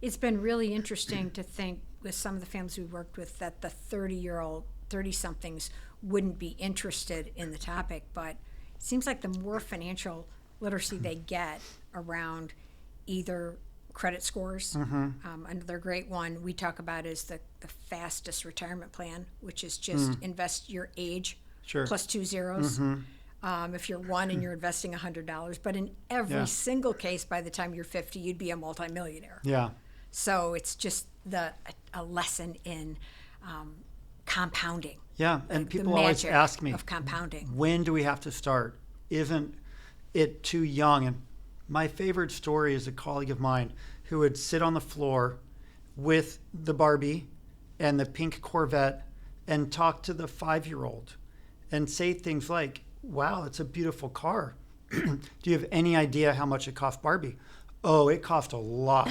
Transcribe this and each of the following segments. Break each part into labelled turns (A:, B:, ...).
A: It's been really interesting to think with some of the families we worked with that the 30-somethings wouldn't be interested in the topic, but it seems like the more financial literacy they get around either credit scores. Another great one we talk about is the fastest retirement plan, which is just invest your age plus 2 zeros. If you're one and you're investing $100, but in every single case, by the time you're 50, you'd be a multimillionaire.
B: Yeah.
A: So it's just a lesson in compounding.
B: Yeah, and people always ask me,
A: of compounding.
B: When do we have to start? Isn't it too young? And my favorite story is a colleague of mine who would sit on the floor with the Barbie and the pink Corvette and talk to the 5-year-old and say things like, wow, it's a beautiful car. Do you have any idea how much it cost Barbie? Oh, it cost a lot.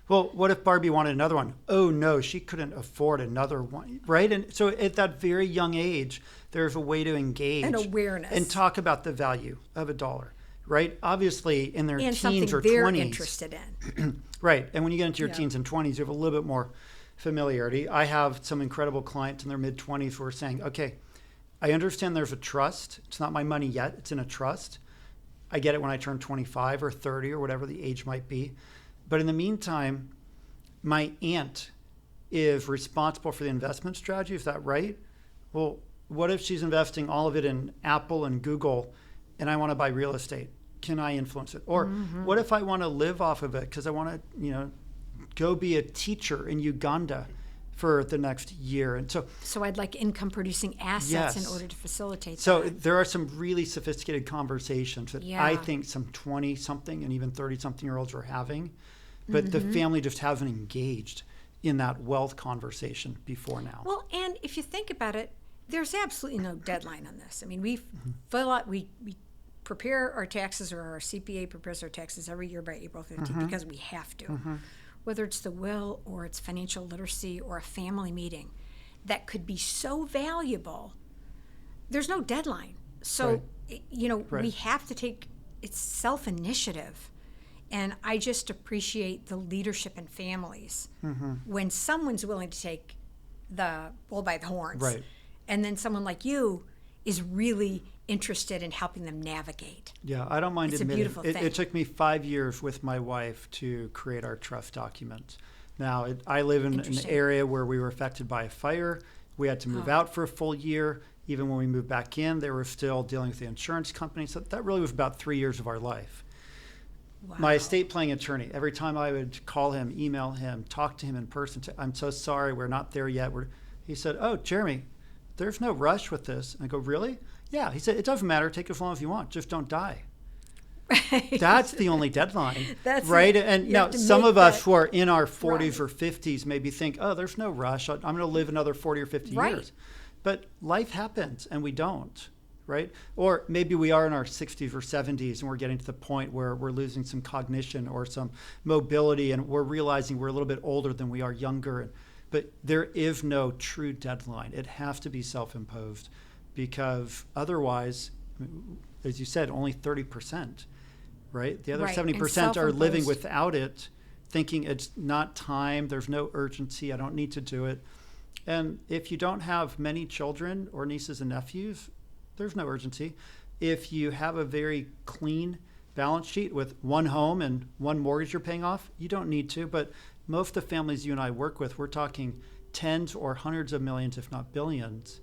B: Well, what if Barbie wanted another one? Oh, no, she couldn't afford another one, right? And so at that very young age, there's a way to engage.
A: And awareness.
B: And talk about the value of $1, right? Obviously, in their
A: and
B: teens or 20s.
A: they're interested in.
B: Right. And when you get into your teens and 20s, you have a little bit more familiarity. I have some incredible clients in their mid-20s who are saying, okay, I understand there's a trust. It's not my money yet. It's in a trust. I get it when I turn 25 or 30 or whatever the age might be. But in the meantime, my aunt is responsible for the investment strategy. Is that right? Well, what if she's investing all of it in Apple and Google and I want to buy real estate? Can I influence it? Or what if I want to live off of it because I want to, go be a teacher in Uganda for the next year? And
A: so I'd like income producing assets in order to facilitate
B: so
A: that.
B: There are some really sophisticated conversations that I think some 20-something and even 30-something-year-olds are having, but the family just hasn't engaged in that wealth conversation before now.
A: Well, and if you think about it, there's absolutely no deadline on this. I mean, we fill out, we prepare our taxes, or our CPA prepares our taxes every year by April 15th because we have to. Whether it's the will or it's financial literacy or a family meeting that could be so valuable, there's no deadline. So, we have to take, it's self-initiative. And I just appreciate the leadership in families when someone's willing to take the bull by the horns.
B: Right.
A: And then someone like you is really interested in helping them navigate.
B: Yeah, I don't mind admitting.
A: It's a beautiful thing.
B: It took me 5 years with my wife to create our trust documents. Now, I live in an area where we were affected by a fire. We had to move out for a full year. Even when we moved back in, they were still dealing with the insurance company. So that really was about 3 years of our life. Wow. My estate planning attorney, every time I would call him, email him, talk to him in person, I'm so sorry, we're not there yet. He said, oh, Jeremy, there's no rush with this. And I go, really? Yeah. He said, it doesn't matter. Take as long as you want. Just don't die. Right. That's the only deadline. That's right. And now some of us who are in our 40s or 50s maybe think, oh, there's no rush. I'm going to live another 40 or 50 years. But life happens and we don't. Right? Or maybe we are in our 60s or 70s and we're getting to the point where we're losing some cognition or some mobility and we're realizing we're a little bit older than we are younger. But there is no true deadline. It has to be self-imposed because otherwise, as you said, only 30%, right? The other 70% are living without it, thinking it's not time, there's no urgency, I don't need to do it. And if you don't have many children or nieces and nephews, there's no urgency. If you have a very clean balance sheet with one home and one mortgage you're paying off, you don't need to. But most of the families you and I work with, we're talking tens or hundreds of millions, if not billions,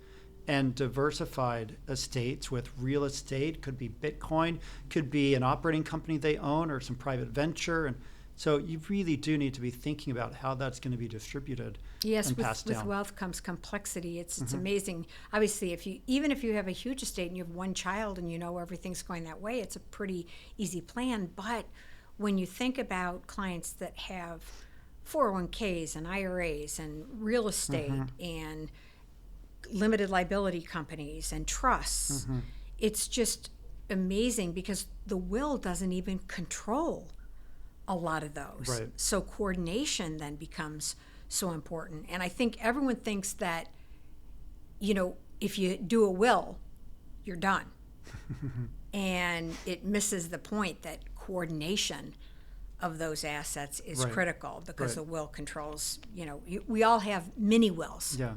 B: and diversified estates with real estate, could be Bitcoin, could be an operating company they own or some private venture. And so you really do need to be thinking about how that's going to be distributed and passed down.
A: With wealth comes complexity. It's amazing. Obviously, even if you have a huge estate and you have one child and you know everything's going that way, it's a pretty easy plan. But when you think about clients that have 401ks and IRAs and real estate and limited liability companies and trusts, it's just amazing because the will doesn't even control a lot of those.
B: Right.
A: So coordination then becomes so important. And I think everyone thinks that, if you do a will, you're done. And it misses the point that coordination of those assets is
B: Right.
A: critical because
B: Right.
A: the will controls, we all have mini wills
B: Yeah.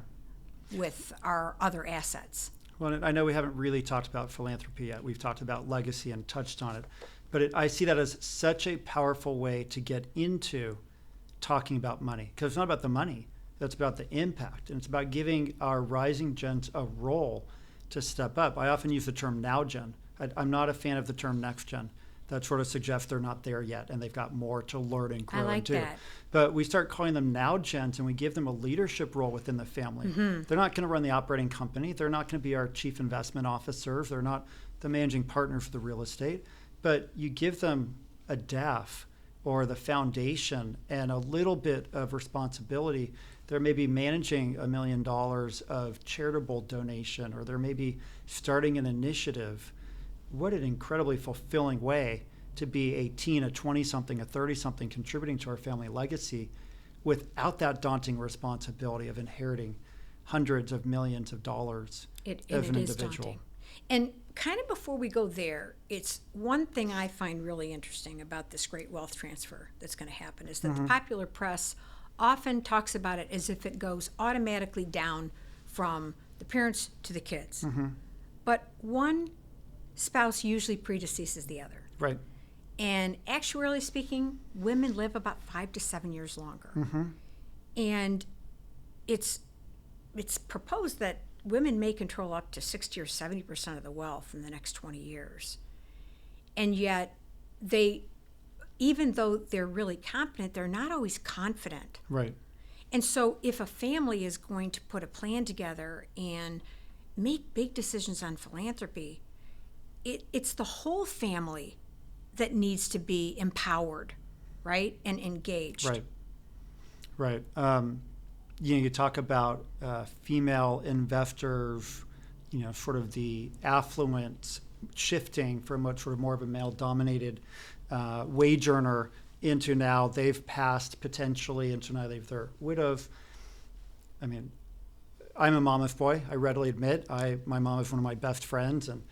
A: with our other assets.
B: Well, I know we haven't really talked about philanthropy yet. We've talked about legacy and touched on it. But I see that as such a powerful way to get into talking about money. Because it's not about the money. It's about the impact. And it's about giving our rising gens a role to step up. I often use the term now gen. I'm not a fan of the term next gen. That sort of suggests they're not there yet and they've got more to learn and grow
A: I like
B: into.
A: that.
B: But we start calling them now gens and we give them a leadership role within the family. They're not going to run the operating company. They're not going to be our chief investment officers. They're not the managing partner for the real estate. But you give them a DAF or the foundation and a little bit of responsibility. They're maybe managing $1 million of charitable donation, or they're maybe starting an initiative. What an incredibly fulfilling way to be a teen, a 20-something, a 30-something contributing to our family legacy without that daunting responsibility of inheriting hundreds of millions of dollars as an individual.
A: Daunting. And kind of before we go there, it's one thing I find really interesting about this great wealth transfer that's going to happen is that the popular press often talks about it as if it goes automatically down from the parents to the kids. But one spouse usually predeceases the other.
B: Right.
A: And actuarially speaking, women live about 5 to 7 years longer. And it's proposed that women may control up to 60 or 70% of the wealth in the next 20 years. And yet even though they're really competent, they're not always confident.
B: Right.
A: And so if a family is going to put a plan together and make big decisions on philanthropy, it's the whole family that needs to be empowered, right, and engaged.
B: Right. You talk about female investors, sort of the affluence shifting from what sort of more of a male-dominated wage earner into now they've passed potentially into now they're widows. I mean, I'm a mama's boy. I readily admit. My mom is one of my best friends and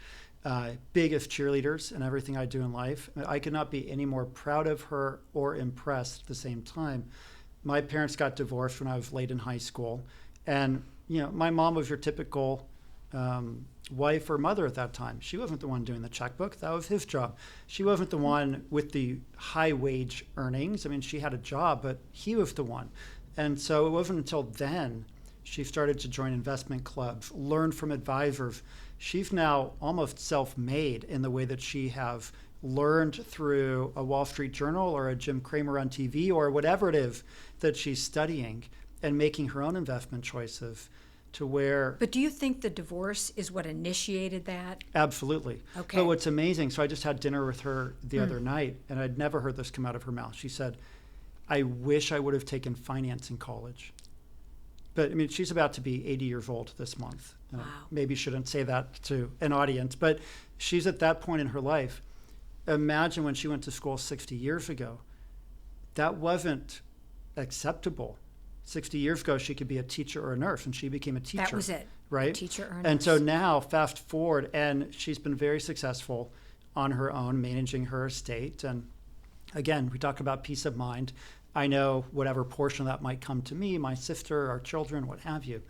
B: biggest cheerleaders in everything I do in life. I could not be any more proud of her or impressed at the same time. My parents got divorced when I was late in high school. And, my mom was your typical wife or mother at that time. She wasn't the one doing the checkbook. That was his job. She wasn't the one with the high wage earnings. I mean, she had a job, but he was the one. And so it wasn't until then she started to join investment clubs, learn from advisors. She's now almost self-made in the way that she have learned through a Wall Street Journal or a Jim Cramer on TV or whatever it is that she's studying and making her own investment choices to where...
A: But do you think the divorce is what initiated that?
B: Absolutely.
A: Okay.
B: But what's amazing, so I just had dinner with her the other night, and I'd never heard this come out of her mouth. She said, I wish I would have taken finance in college. But, I mean, she's about to be 80 years old this month.
A: Wow.
B: Maybe shouldn't say that to an audience, but she's at that point in her life. Imagine when she went to school 60 years ago. That wasn't acceptable. 60 years ago, she could be a teacher or a nurse, and she became a teacher.
A: That was it.
B: Right?
A: Teacher or nurse.
B: And so now, fast forward, and she's been very successful on her own, managing her estate. And again, we talk about peace of mind. I know whatever portion of that might come to me, my sister, our children, what have you.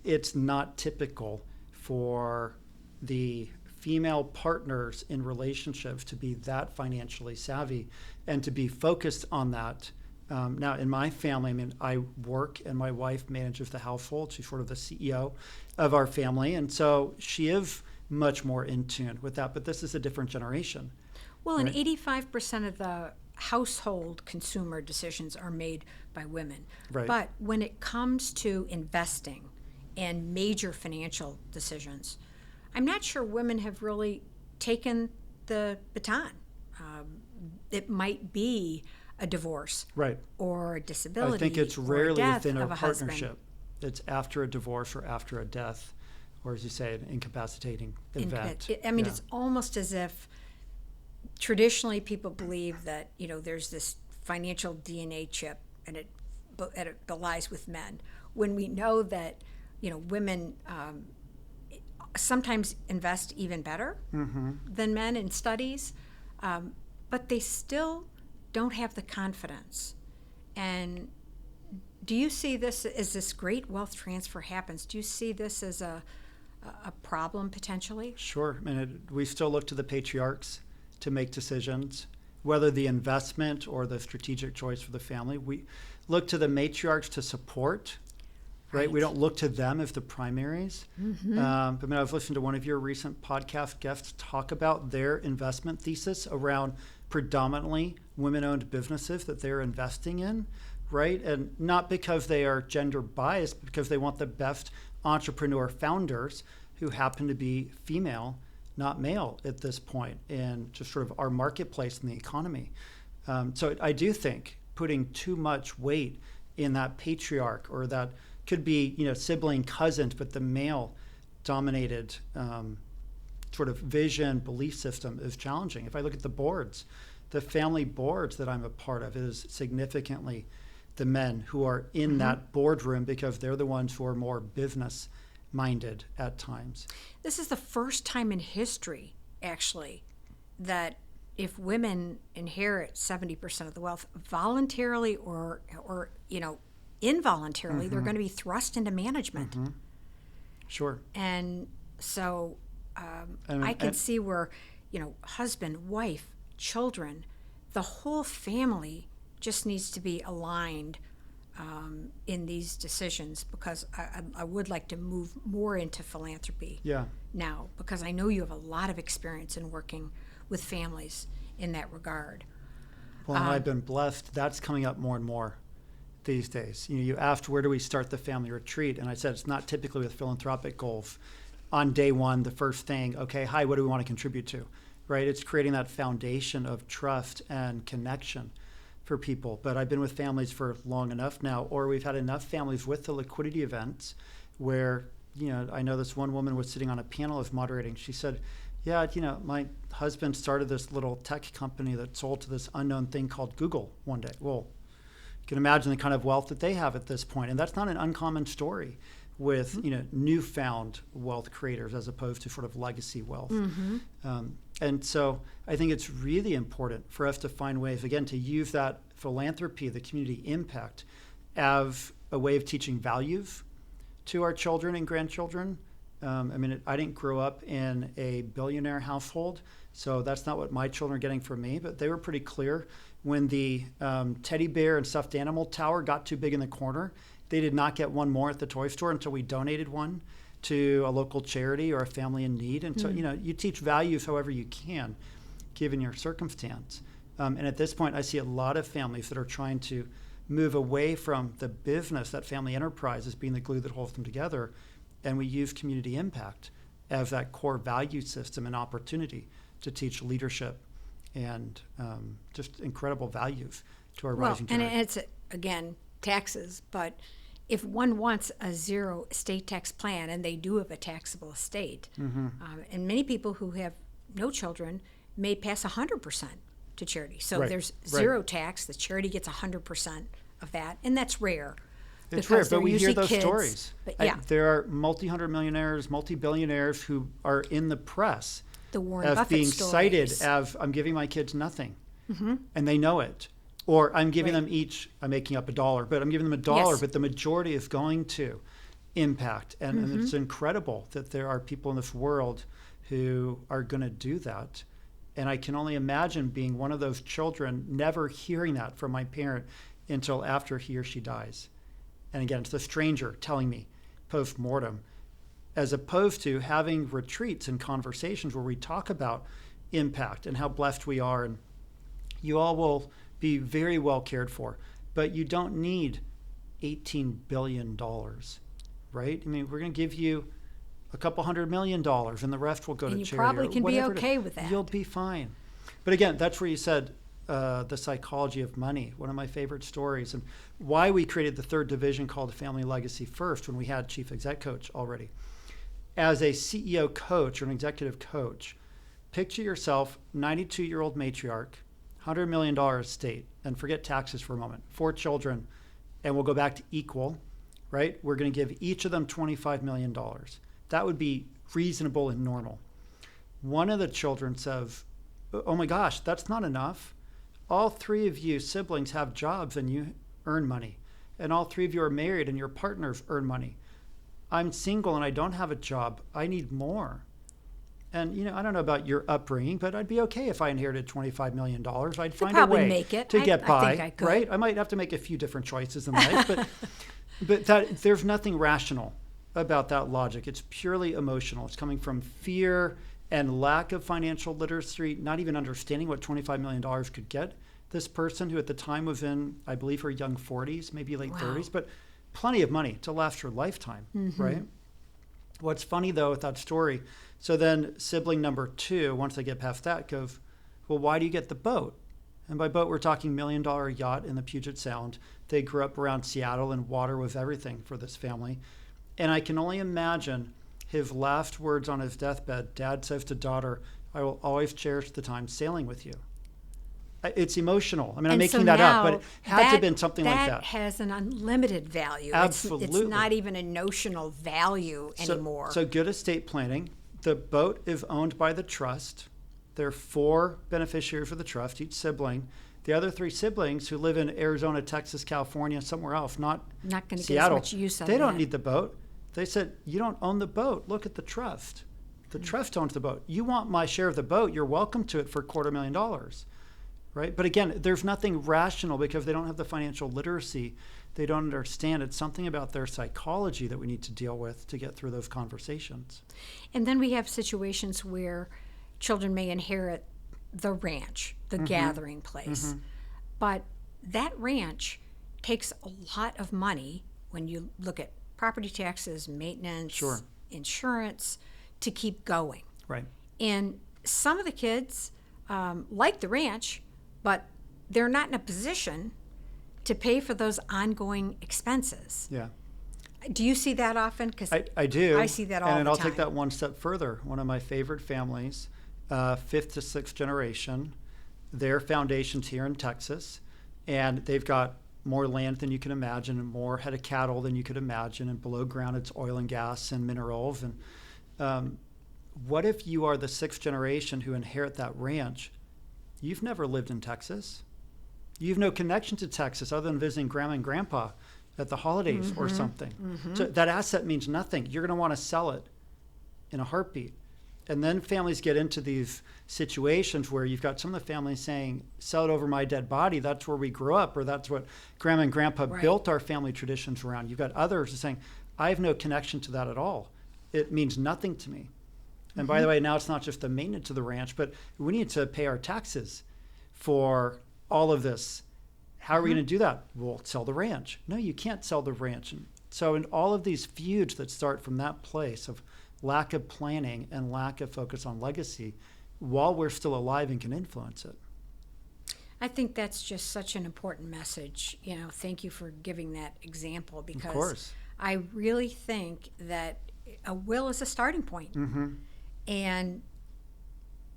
B: It's not typical for the female partners in relationships to be that financially savvy and to be focused on that. Now, in my family, I mean, I work and my wife manages the household. She's sort of the CEO of our family. And so she is much more in tune with that. But this is a different generation.
A: Well,
B: right?
A: And 85% of the household consumer decisions are made by women.
B: Right.
A: But when it comes to investing and major financial decisions, I'm not sure women have really taken the baton. It might be a divorce,
B: Right.
A: or a disability.
B: I think it's
A: or
B: rarely
A: death
B: within a
A: of husband.
B: partnership. It's after a divorce or after a death, or as you say, an incapacitating event.
A: I mean,
B: Yeah.
A: it's almost as if traditionally people believe that, there's this financial DNA chip and it lies with men. When we know that, women sometimes invest even better than men in studies. but they still don't have the confidence. And do you see this as this great wealth transfer happens? Do you see this as a problem potentially?
B: Sure. I mean, we still look to the patriarchs to make decisions, whether the investment or the strategic choice for the family. We look to the matriarchs to support, right? We don't look to them as the primaries. I mean, I've listened to one of your recent podcast guests talk about their investment thesis around predominantly women-owned businesses that they're investing in, right? And not because they are gender biased, but because they want the best entrepreneur founders who happen to be female, not male at this point in just sort of our marketplace in the economy. So I do think putting too much weight in that patriarch, or that could be, sibling cousins, but the male dominated sort of vision, belief system is challenging. If I look at the boards, the family boards that I'm a part of is significantly the men who are in that boardroom, because they're the ones who are more business minded at times.
A: This is the first time in history, actually, that if women inherit 70% of the wealth voluntarily or involuntarily, they're going to be thrust into management.
B: Sure.
A: And so I can see where, husband, wife, children, the whole family just needs to be aligned in these decisions, because I would like to move more into philanthropy now, because I know you have a lot of experience in working with families in that regard.
B: Well, and I've been blessed. That's coming up more and more these days. You asked, where do we start the family retreat? And I said, it's not typically with philanthropic goals. On day one, the first thing, okay, hi, what do we want to contribute to, right? It's creating that foundation of trust and connection for people. But I've been with families for long enough now, or we've had enough families with the liquidity events where, I know this one woman was sitting on a panel as moderating. She said, yeah, my husband started this little tech company that sold to this unknown thing called Google one day. Well, you can imagine the kind of wealth that they have at this point. And that's not an uncommon story with, newfound wealth creators as opposed to sort of legacy wealth. And so I think it's really important for us to find ways, again, to use that philanthropy, the community impact, as a way of teaching values to our children and grandchildren. I didn't grow up in a billionaire household, so that's not what my children are getting from me, but they were pretty clear when the teddy bear and stuffed animal tower got too big in the corner. They did not get one more at the toy store until we donated one to a local charity or a family in need. And so, you teach values however you can, given your circumstance. And at this point, I see a lot of families that are trying to move away from the business, that family enterprise as being the glue that holds them together. And we use community impact as that core value system and opportunity to teach leadership and just incredible values to our rising generation.
A: And it's, again, taxes, but if one wants a zero estate tax plan, and they do have a taxable estate, and many people who have no children may pass 100% to charity. So there's zero tax, the charity gets 100% of that, and that's rare.
B: It's rare, but we hear those stories.
A: But
B: there are multi-hundred millionaires, multi-billionaires who are in the press
A: the Warren
B: as
A: Buffett
B: being
A: stories.
B: cited as, I'm giving my kids nothing, and they know it. Or I'm giving them each, I'm making up $1, but I'm giving them $1, but the majority is going to impact. And it's incredible that there are people in this world who are going to do that. And I can only imagine being one of those children, never hearing that from my parent until after he or she dies. And again, it's the stranger telling me post-mortem, as opposed to having retreats and conversations where we talk about impact and how blessed we are. And you all will be very well cared for, but you don't need $18 billion, right? I mean, we're going to give you a couple $100 million, and the rest will go to charity.
A: You probably can be okay with that.
B: You'll be fine. But again, that's where you said the psychology of money, one of my favorite stories, and why we created the third division called Family Legacy First when we had Chief Exec Coach already. As a CEO coach or an executive coach, picture yourself, 92-year-old matriarch, $100 million estate, and forget taxes for a moment, 4 children, and we'll go back to equal, right? We're going to give each of them $25 million. That would be reasonable and normal. One of the children says, oh my gosh, that's not enough. All three of you siblings have jobs and you earn money. And all three of you are married and your partners earn money. I'm single and I don't have a job. I need more. And, I don't know about your upbringing, but I'd be okay if I inherited $25 million. I'd find a way
A: make it.
B: to get by,
A: I think I could.
B: right? I might have to make a few different choices in life, but there's nothing rational about that logic. It's purely emotional. It's coming from fear and lack of financial literacy, not even understanding what $25 million could get this person who at the time was in, I believe, her young 40s, maybe late 30s, but plenty of money to last her lifetime, right? What's funny, though, with that story, so then sibling number 2, once they get past that, goes, well, why do you get the boat? And by boat, we're talking $1 million yacht in the Puget Sound. They grew up around Seattle, and water was everything for this family. And I can only imagine his last words on his deathbed. Dad says to daughter, I will always cherish the time sailing with you. It's emotional. I mean, I'm making that up, but it had to have been something like that.
A: That has an unlimited value.
B: Absolutely.
A: It's not even a notional value anymore.
B: So good estate planning. The boat is owned by the trust. There are 4 beneficiaries of the trust, each sibling. The other 3 siblings who live in Arizona, Texas, California, somewhere else, not
A: going to get
B: Seattle,
A: as much use out
B: they
A: of
B: don't
A: that.
B: need the boat. They said, you don't own the boat. Look at the trust. The trust owns the boat. You want my share of the boat, you're welcome to it for $250,000. Right? But again, there's nothing rational because they don't have the financial literacy. They don't understand. It's something about their psychology that we need to deal with to get through those conversations.
A: And then we have situations where children may inherit the ranch, the gathering place. But that ranch takes a lot of money when you look at property taxes, maintenance, insurance, to keep going.
B: Right.
A: And some of the kids like the ranch, but they're not in a position to pay for those ongoing expenses.
B: Yeah.
A: Do you see that often? 'Cause
B: I do.
A: I see that all the time.
B: And I'll take that one step further. One of my favorite families, 5th to 6th generation, their foundation's here in Texas, and they've got more land than you can imagine and more head of cattle than you could imagine, and below ground it's oil and gas and minerals. And what if you are the 6th generation who inherit that ranch? You've never lived in Texas. You have no connection to Texas other than visiting grandma and grandpa at the holidays or something. So that asset means nothing. You're going to want to sell it in a heartbeat. And then families get into these situations where you've got some of the families saying, sell it over my dead body. That's where we grew up, or that's what grandma and grandpa built our family traditions around. You've got others saying, I have no connection to that at all. It means nothing to me. And by the way, now it's not just the maintenance of the ranch, but we need to pay our taxes for all of this. How are we going to do that? We'll sell the ranch. No, you can't sell the ranch. And so in all of these feuds that start from that place of lack of planning and lack of focus on legacy, while we're still alive and can influence it.
A: I think that's just such an important message. Thank you for giving that example, because
B: Of course.
A: I really think that a will is a starting point. And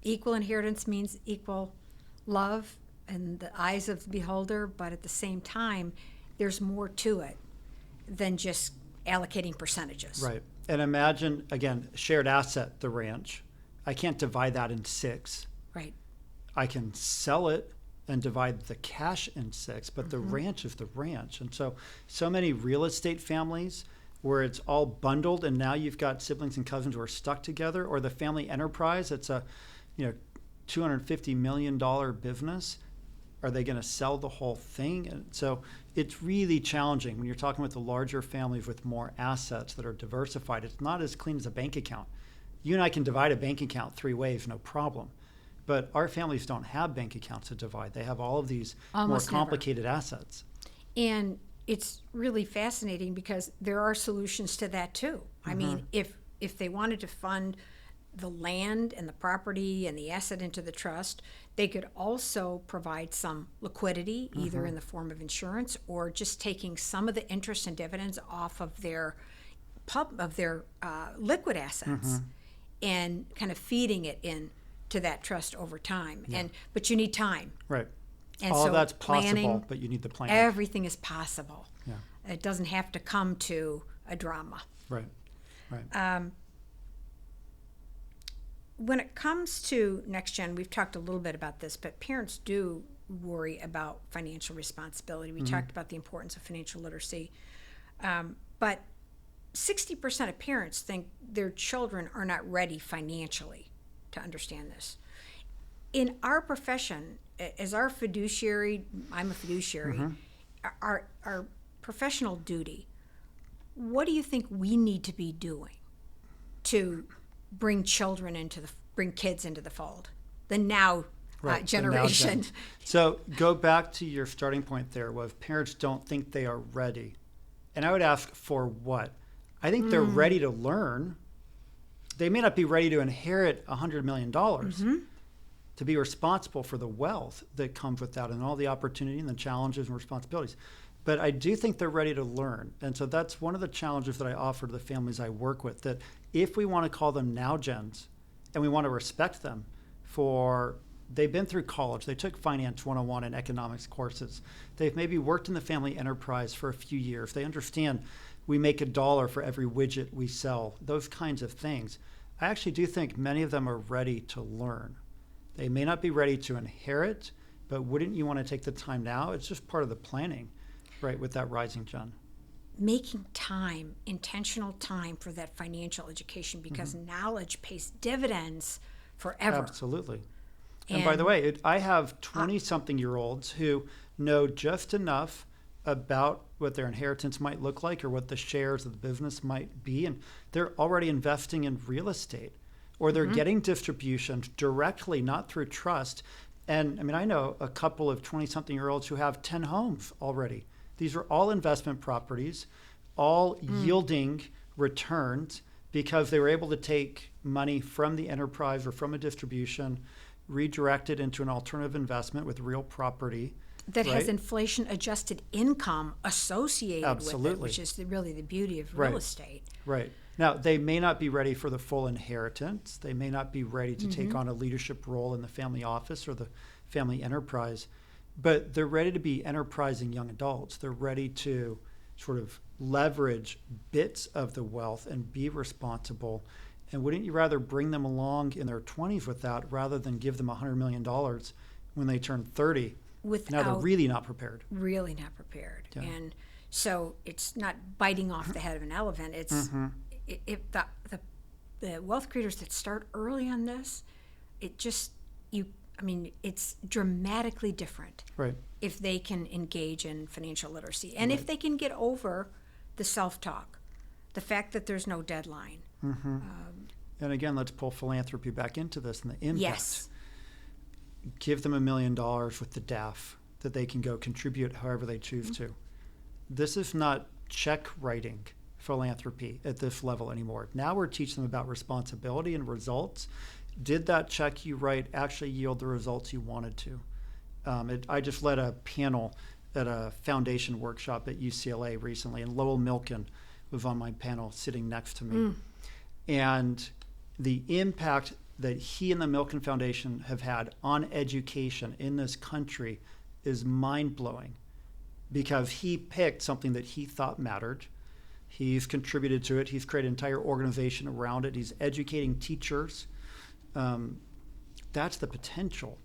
A: equal inheritance means equal love in the eyes of the beholder, but at the same time, there's more to it than just allocating percentages.
B: Right. And imagine, again, shared asset, the ranch. I can't divide that in 6.
A: Right.
B: I can sell it and divide the cash in 6, but the ranch is the ranch. And so many real estate families where it's all bundled, and now you've got siblings and cousins who are stuck together, or the family enterprise, it's a $250 million business. Are they going to sell the whole thing? And so it's really challenging when you're talking with the larger families with more assets that are diversified. It's not as clean as a bank account. You and I can divide a bank account 3 ways, no problem. But our families don't have bank accounts to divide. They have all of these
A: Almost
B: more complicated assets.
A: And it's really fascinating because there are solutions to that too. I mean, if they wanted to fund the land and the property and the asset into the trust, they could also provide some liquidity, either in the form of insurance or just taking some of the interest and dividends off of their liquid assets and kind of feeding it in to that trust over time. But you need time.
B: Right.
A: And
B: all
A: so
B: of that's possible,
A: planning,
B: but you need the planning.
A: Everything is possible.
B: Yeah.
A: It doesn't have to come to a drama.
B: Right. Right.
A: when it comes to next gen, we've talked a little bit about this, but parents do worry about financial responsibility. We talked about the importance of financial literacy. But 60% of parents think their children are not ready financially to understand this. In our profession, as our fiduciary, I'm a fiduciary, our professional duty, what do you think we need to be doing to bring kids into the fold? The now generation.
B: So go back to your starting point there, was parents don't think they are ready. And I would ask, for what? I think they're ready to learn. They may not be ready to inherit $100 million to be responsible for the wealth that comes with that and all the opportunity and the challenges and responsibilities. But I do think they're ready to learn. And so that's one of the challenges that I offer to the families I work with, that if we want to call them now gens and we want to respect them for, they've been through college, they took finance 101 and economics courses, they've maybe worked in the family enterprise for a few years, they understand we make $1 for every widget we sell, those kinds of things. I actually do think many of them are ready to learn. They may not be ready to inherit, but wouldn't you want to take the time now? It's just part of the planning, right, with that rising gen.
A: Making time, intentional time for that financial education, because knowledge pays dividends forever.
B: Absolutely. And by the way, I have 20-something-year-olds who know just enough about what their inheritance might look like or what the shares of the business might be, and they're already investing in real estate, or they're getting distributions directly, not through trust. And I mean, I know a couple of 20-something-year-olds who have 10 homes already. These are all investment properties, all yielding returns because they were able to take money from the enterprise or from a distribution, redirect it into an alternative investment with real property.
A: That has inflation-adjusted income associated with it, which is really the beauty of real estate.
B: Right. Now, they may not be ready for the full inheritance. They may not be ready to take on a leadership role in the family office or the family enterprise, but they're ready to be enterprising young adults. They're ready to sort of leverage bits of the wealth and be responsible. And wouldn't you rather bring them along in their 20s with that rather than give them $100 million when they turn 30? Now they're really not prepared.
A: Really not prepared. Yeah. And so it's not biting off the head of an elephant. It's the wealth creators that start early on this, it's dramatically different.
B: Right.
A: If they can engage in financial literacy and if they can get over the self-talk, the fact that there's no deadline.
B: And again, let's pull philanthropy back into this and the impact.
A: Yes.
B: Give them $1 million with the DAF that they can go contribute however they choose to. This is not check writing philanthropy at this level anymore. Now we're teaching them about responsibility and results. Did that check you write actually yield the results you wanted to? I just led a panel at a foundation workshop at UCLA recently, and Lowell Milken was on my panel sitting next to me. And the impact that he and the Milken Foundation have had on education in this country is mind-blowing, because he picked something that he thought mattered. He's contributed to it. He's created an entire organization around it. He's educating teachers. That's the potential.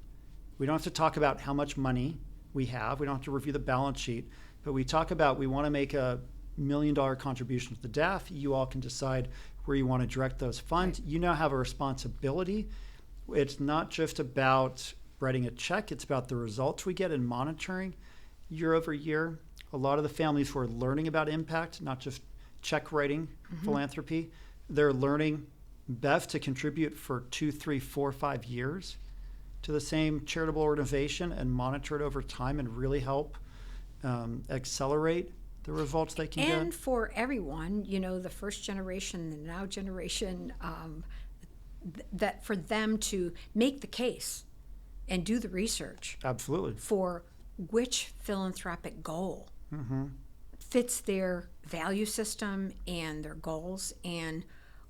B: We don't have to talk about how much money we have. We don't have to review the balance sheet. But we talk about, we want to make $1 million contribution to the DAF. You all can decide where you want to direct those funds. You now have a responsibility. It's not just about writing a check. It's about the results we get in monitoring year over year. A lot of the families who are learning about impact, not just check writing philanthropy, they're learning best to contribute for 2, 3, 4, 5 years to the same charitable organization and monitor it over time and really help accelerate the results they can get.
A: And for everyone, the first generation, the now generation, that for them to make the case and do the research.
B: Absolutely.
A: For which philanthropic goal fits their value system and their goals, and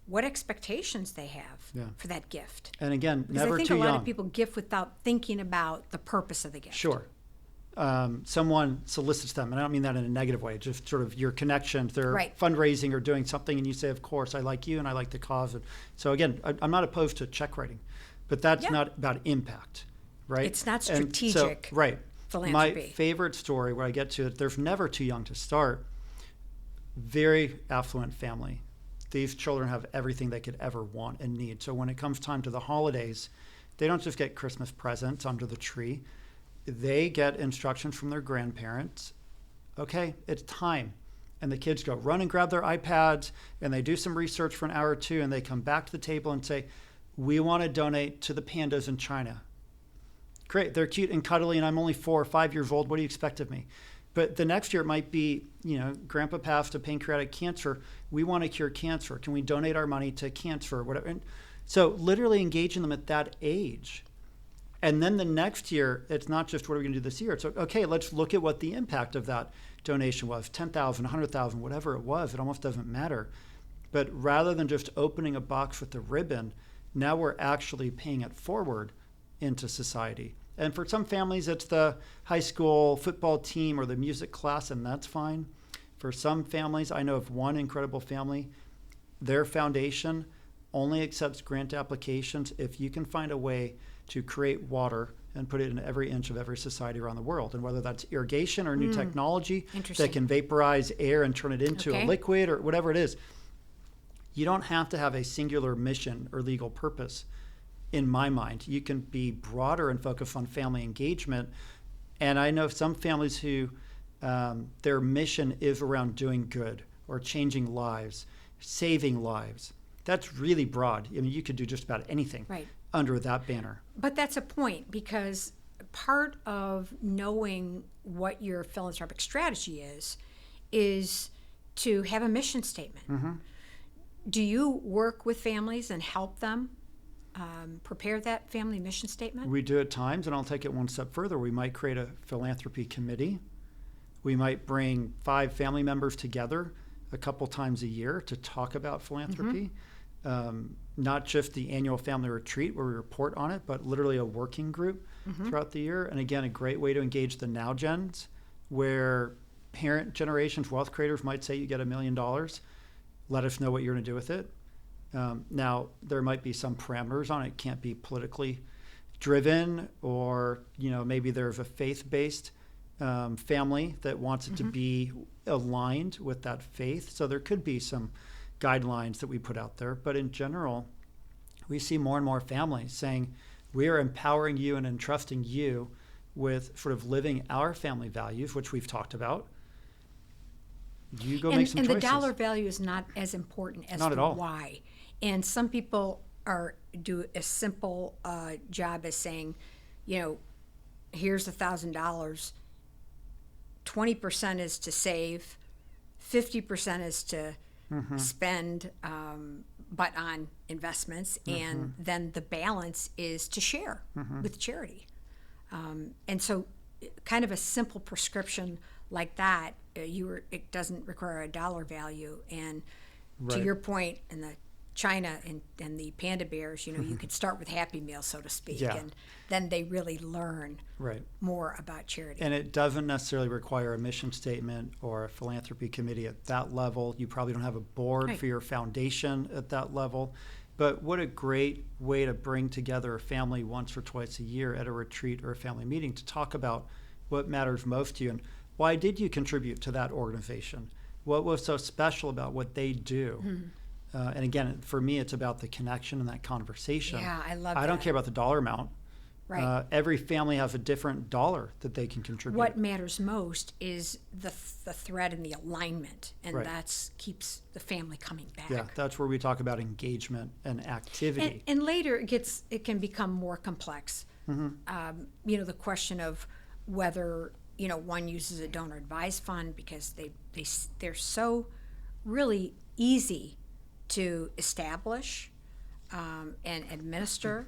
A: what expectations they have for that gift.
B: And again,
A: because
B: never
A: I think
B: too
A: a lot
B: young.
A: of people gift without thinking about the purpose of the gift.
B: Sure. someone solicits them, and I don't mean that in a negative way, just sort of your connection, they're
A: Right.
B: fundraising or doing something, and you say, of course, I like you and I like the cause. And so again, I'm not opposed to check writing, but that's
A: Yeah.
B: not about impact, right?
A: It's not
B: And
A: strategic
B: so, right.
A: philanthropy.
B: My favorite story where I get to it, there's never too young to start. Very affluent family. These children have everything they could ever want and need. So when it comes time to the holidays, they don't just get Christmas presents under the tree. They get instructions from their grandparents. Okay, it's time. And the kids go run and grab their iPads, and they do some research for an hour or two, and they come back to the table and say, we want to donate to the pandas in China. Great, they're cute and cuddly, and I'm only 4 or 5 years old. What do you expect of me? But the next year it might be, grandpa passed of pancreatic cancer. We want to cure cancer. Can we donate our money to cancer or whatever? And so literally engaging them at that age. And then the next year, it's not just what are we going to do this year. It's okay, let's look at what the impact of that donation was. 10,000, 100,000, whatever it was, it almost doesn't matter. But rather than just opening a box with a ribbon, now we're actually paying it forward into society. And for some families, it's the high school football team or the music class, and that's fine. For some families, I know of one incredible family, their foundation only accepts grant applications if you can find a way to create water and put it in every inch of every society around the world. And whether that's irrigation or new technology that can vaporize air and turn it into a liquid or whatever it is, you don't have to have a singular mission or legal purpose. In my mind, you can be broader and focus on family engagement. And I know some families who their mission is around doing good or changing lives, saving lives. That's really broad. I mean, you could do just about anything under that banner.
A: But that's a point, because part of knowing what your philanthropic strategy is to have a mission statement.
B: Mm-hmm.
A: Do you work with families and help them prepare that family mission statement?
B: We do at times, and I'll take it one step further. We might create a philanthropy committee. We might bring 5 family members together a couple times a year to talk about philanthropy. Not just the annual family retreat where we report on it, but literally a working group throughout the year. And again, a great way to engage the now gens, where parent generations, wealth creators might say you get $1 million. Let us know what you're going to do with it. Now, there might be some parameters on it. It can't be politically driven, or maybe there's a faith-based family that wants it to be aligned with that faith. So there could be some guidelines that we put out there. But in general, we see more and more families saying, we are empowering you and entrusting you with sort of living our family values, which we've talked about. You go make some choices.
A: And the dollar value is not as important as the why. And some people do a simple job as saying, here's $1,000. 20% is to save, 50% is to spend, but on investments, and then the balance is to share with charity. And so, kind of a simple prescription like that, it doesn't require a dollar value. And to your point, in the China and the panda bears, you could start with Happy Meals, so to speak, and then they really learn more about charity.
B: And it doesn't necessarily require a mission statement or a philanthropy committee at that level. You probably don't have a board for your foundation at that level. But what a great way to bring together a family once or twice a year at a retreat or a family meeting to talk about what matters most to you and why did you contribute to that organization? What was so special about what they do? And again, for me, it's about the connection and that conversation.
A: Yeah, I love that.
B: I don't care about the dollar amount.
A: Right.
B: Every family has a different dollar that they can contribute.
A: What matters most is the thread and the alignment, and that keeps the family coming back.
B: Yeah, that's where we talk about engagement and activity.
A: And later, it can become more complex. The question of whether one uses a donor advised fund, because they're so really easy to establish and administer.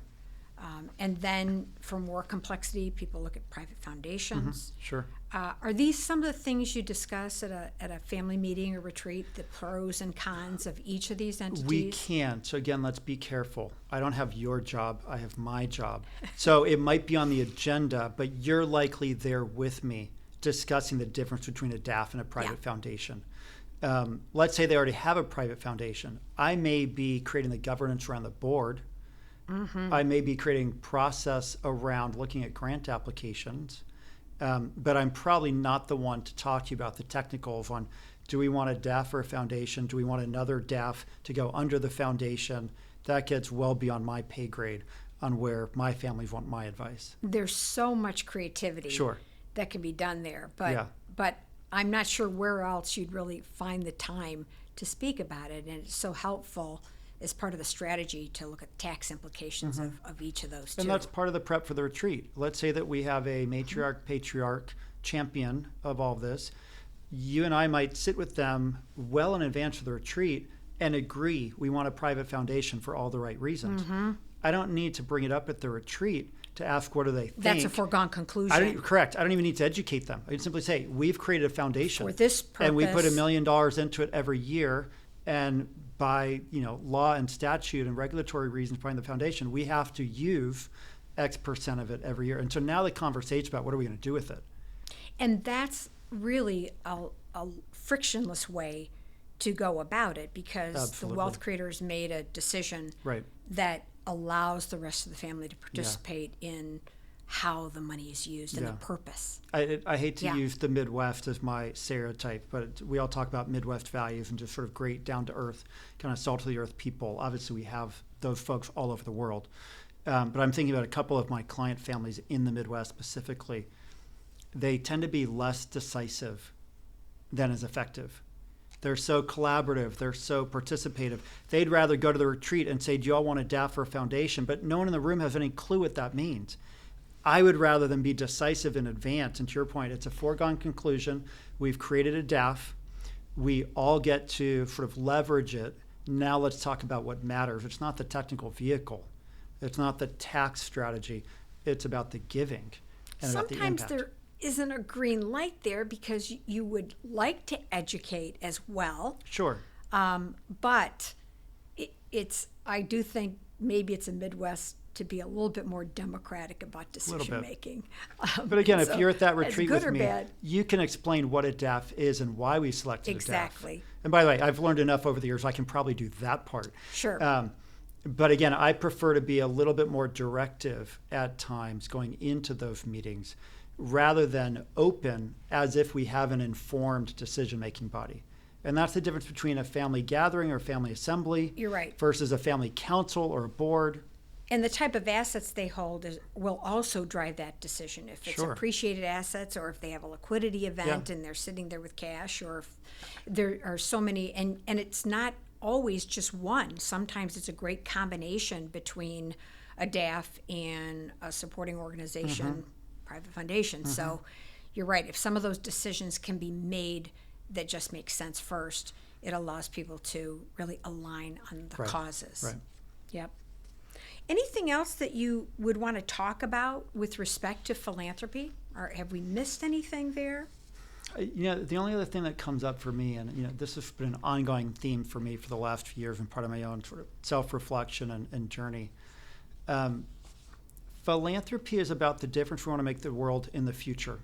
A: And then for more complexity, people look at private foundations.
B: Sure.
A: Are these some of the things you discuss at a family meeting or retreat, the pros and cons of each of these entities?
B: We can. So again, let's be careful. I don't have your job. I have my job. So it might be on the agenda, but you're likely there with me discussing the difference between a DAF and a private foundation. Let's say they already have a private foundation. I may be creating the governance around the board. I may be creating process around looking at grant applications, but I'm probably not the one to talk to you about the technicals on, do we want a DAF or a foundation? Do we want another DAF to go under the foundation? That gets well beyond my pay grade on where my families want my advice.
A: There's so much creativity that can be done there, but I'm not sure where else you'd really find the time to speak about it, and it's so helpful as part of the strategy to look at tax implications of each of those two.
B: And that's part of the prep for the retreat. Let's say that we have a matriarch, patriarch, champion of all of this. You and I might sit with them well in advance of the retreat and agree we want a private foundation for all the right reasons. I don't need to bring it up at the retreat to ask what do they think.
A: That's a foregone conclusion.
B: Correct. I don't even need to educate them. I can simply say, we've created a foundation.
A: For this purpose.
B: And we put $1 million into it every year. And by law and statute and regulatory reasons behind the foundation, we have to use X percent of it every year. And so now the conversation about what are we going to do with it?
A: And that's really a frictionless way to go about it, because the wealth creators made a decision that allows the rest of the family to participate in how the money is used and the purpose.
B: I hate to use the Midwest as my stereotype, but we all talk about Midwest values and just sort of great down-to-earth, kind of salt-of-the-earth people. Obviously, we have those folks all over the world. But I'm thinking about a couple of my client families in the Midwest specifically. They tend to be less decisive than is effective. They're so collaborative. They're so participative. They'd rather go to the retreat and say, do you all want a DAF or a foundation? But no one in the room has any clue what that means. I would rather than be decisive in advance. And to your point, it's a foregone conclusion. We've created a DAF. We all get to sort of leverage it. Now let's talk about what matters. It's not the technical vehicle. It's not the tax strategy. It's about the giving and about the impact.
A: Sometimes there isn't a green light there because you would like to educate as well.
B: Sure.
A: But I do think maybe it's a Midwest to be a little bit more democratic about decision making.
B: But again, if you're at that retreat with me,
A: bad.
B: you can explain what a DAF is and why we selected a DAF.
A: Exactly.
B: And by the way, I've learned enough over the years, I can probably do that part.
A: Sure.
B: But again, I prefer to be a little bit more directive at times going into those meetings rather than open as if we have an informed decision-making body. And that's the difference between a family gathering or a family assembly.
A: You're right.
B: Versus a family council or a board.
A: And the type of assets they hold will also drive that decision. If it's appreciated assets, or if they have a liquidity event and they're sitting there with cash, or if there are so many, and it's not always just one. Sometimes it's a great combination between a DAF and a supporting organization, private foundation. So you're right. If some of those decisions can be made that just make sense first, it allows people to really align on the causes. Right. Yep. Anything else that you would want to talk about with respect to philanthropy? Or have we missed anything there?
B: The only other thing that comes up for me, and this has been an ongoing theme for me for the last few years and part of my own sort of self-reflection and journey. Philanthropy is about the difference we want to make the world in the future.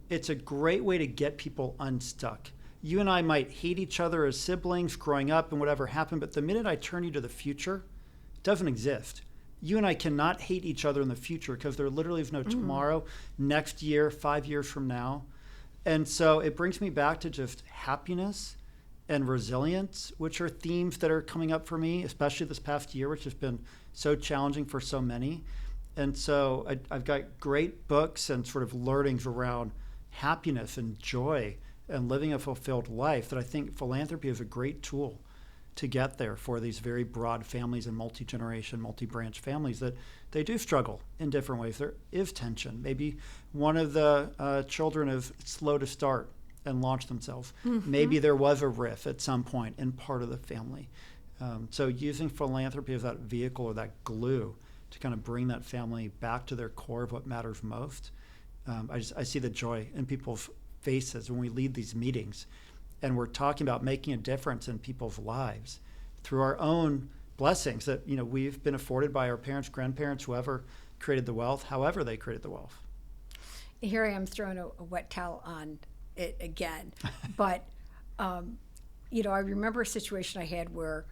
B: It's a great way to get people unstuck. You and I might hate each other as siblings growing up and whatever happened, but the minute I turn you to the future, it doesn't exist. You and I cannot hate each other in the future because there literally is no tomorrow, next year, 5 years from now. And so it brings me back to just happiness and resilience, which are themes that are coming up for me, especially this past year, which has been so challenging for so many. And so I've got great books and sort of learnings around happiness and joy and living a fulfilled life that I think philanthropy is a great tool to get there for these very broad families and multi-generation, multi-branch families that they do struggle in different ways. There is tension. Maybe one of the children is slow to start and launch themselves. Maybe there was a riff at some point in part of the family. So using philanthropy as that vehicle or that glue to kind of bring that family back to their core of what matters most. I see the joy in people's faces when we lead these meetings and we're talking about making a difference in people's lives through our own blessings that we've been afforded by our parents, grandparents, whoever created the wealth, however they created the wealth.
A: Here I am throwing a wet towel on it again. But, I remember a situation I had where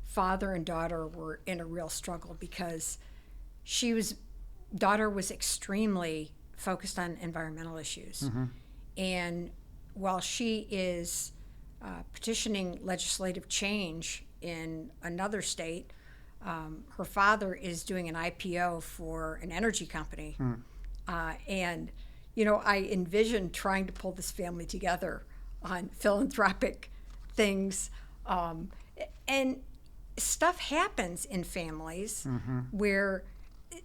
A: father and daughter were in a real struggle because daughter was extremely focused on environmental issues. Mm-hmm. And while she is petitioning legislative change in another state, her father is doing an IPO for an energy company. And I envisioned trying to pull this family together on philanthropic things. And stuff happens in families where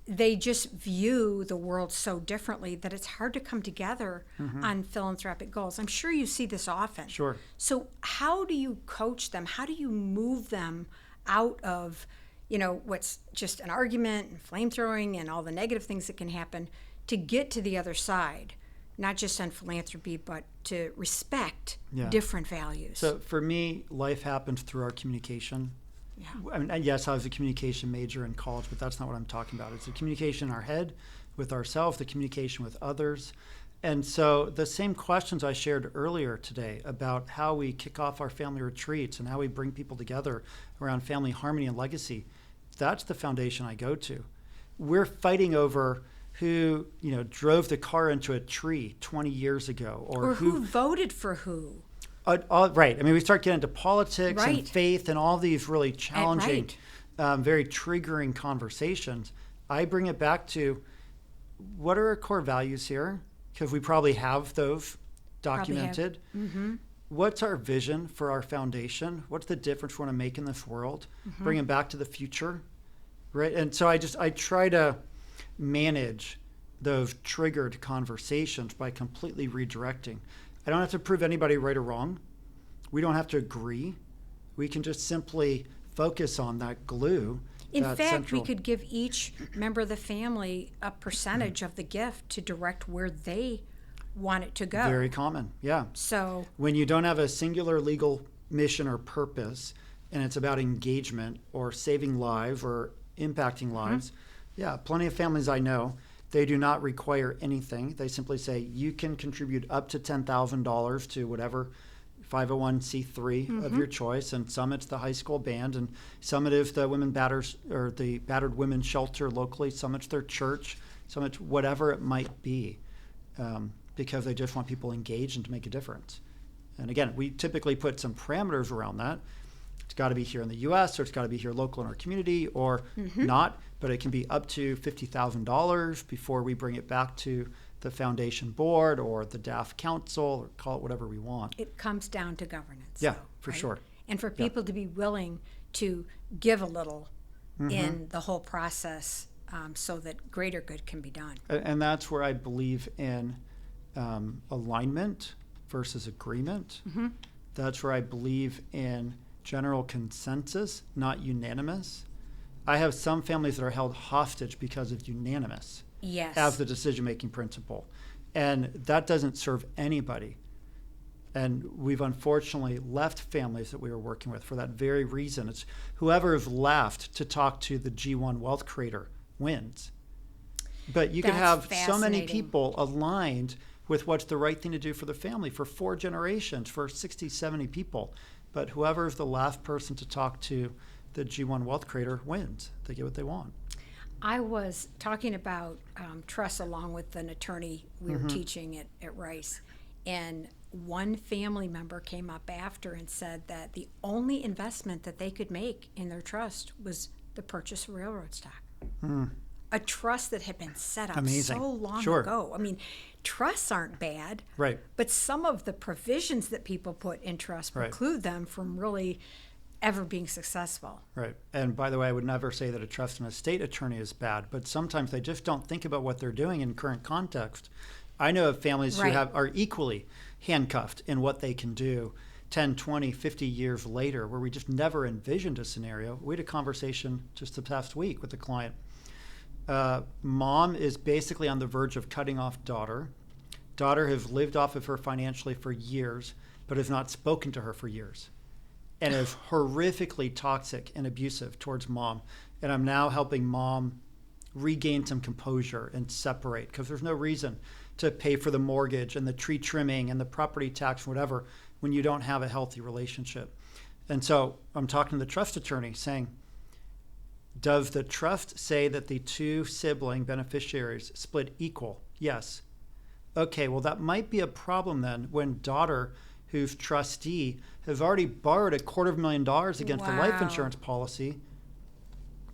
A: they just view the world so differently that it's hard to come together on philanthropic goals. I'm sure you see this often.
B: Sure.
A: So how do you coach them? How do you move them out of, what's just an argument and flamethrowing and all the negative things that can happen to get to the other side, not just on philanthropy, but to respect different values?
B: So for me, life happens through our communication. Yeah. I mean, yes, I was a communication major in college, but that's not what I'm talking about. It's the communication in our head with ourselves, the communication with others. And so the same questions I shared earlier today about how we kick off our family retreats and how we bring people together around family harmony and legacy, that's the foundation I go to. We're fighting over who, drove the car into a tree 20 years ago.
A: Or who voted for who.
B: Right. I mean, we start getting into politics and faith and all these really challenging, very triggering conversations. I bring it back to what are our core values here? Because we probably have those documented. Mm-hmm. What's our vision for our foundation? What's the difference we want to make in this world? Mm-hmm. Bring it back to the future, right? And so I try to manage those triggered conversations by completely redirecting. I don't have to prove anybody right or wrong. We don't have to agree. We can just simply focus on that glue.
A: In fact, we could give each member of the family a percentage of the gift to direct where they want it to go.
B: Very common, yeah.
A: So
B: when you don't have a singular legal mission or purpose, and it's about engagement or saving lives or impacting lives, plenty of families I know, they do not require anything. They simply say, you can contribute up to $10,000 to whatever 501c3 of your choice, and some it's the high school band, and some it is the the battered women's shelter locally, some it's their church, some it's whatever it might be, because they just want people engaged and to make a difference. And again, we typically put some parameters around that. It's got to be here in the U.S., or it's got to be here local in our community, or not, but it can be up to $50,000 before we bring it back to the foundation board or the DAF council, or call it whatever we want.
A: It comes down to governance.
B: Yeah, for sure.
A: And for people to be willing to give a little in the whole process so that greater good can be done.
B: And that's where I believe in alignment versus agreement. That's where I believe in general consensus, not unanimous. I have some families that are held hostage because of unanimous as the decision-making principle. And that doesn't serve anybody. And we've unfortunately left families that we were working with for that very reason. It's whoever is left to talk to the G1 wealth creator wins. But you can have so many people aligned with what's the right thing to do for the family for 4 generations, for 60, 70 people. But whoever is the last person to talk to the G1 wealth creator wins. They get what they want.
A: I was talking about trust along with an attorney we were teaching at Rice. And one family member came up after and said that the only investment that they could make in their trust was the purchase of railroad stock. A trust that had been set up so long ago. I mean, trusts aren't bad,
B: right?
A: But some of the provisions that people put in trust preclude them from really ever being successful.
B: Right. And by the way, I would never say that a trust and estate attorney is bad, but sometimes they just don't think about what they're doing in current context. I know of families who are equally handcuffed in what they can do 10, 20, 50 years later, where we just never envisioned a scenario. We had a conversation just the past week with a client Mom is basically on the verge of cutting off daughter. Daughter has lived off of her financially for years, but has not spoken to her for years, and is horrifically toxic and abusive towards mom. And I'm now helping mom regain some composure and separate, because there's no reason to pay for the mortgage and the tree trimming and the property tax, whatever, when you don't have a healthy relationship. And so I'm talking to the trust attorney saying, does the trust say that the two sibling beneficiaries split equal? Yes. Okay, well, that might be a problem then when daughter, who's trustee, has already borrowed $250,000 against the life insurance policy.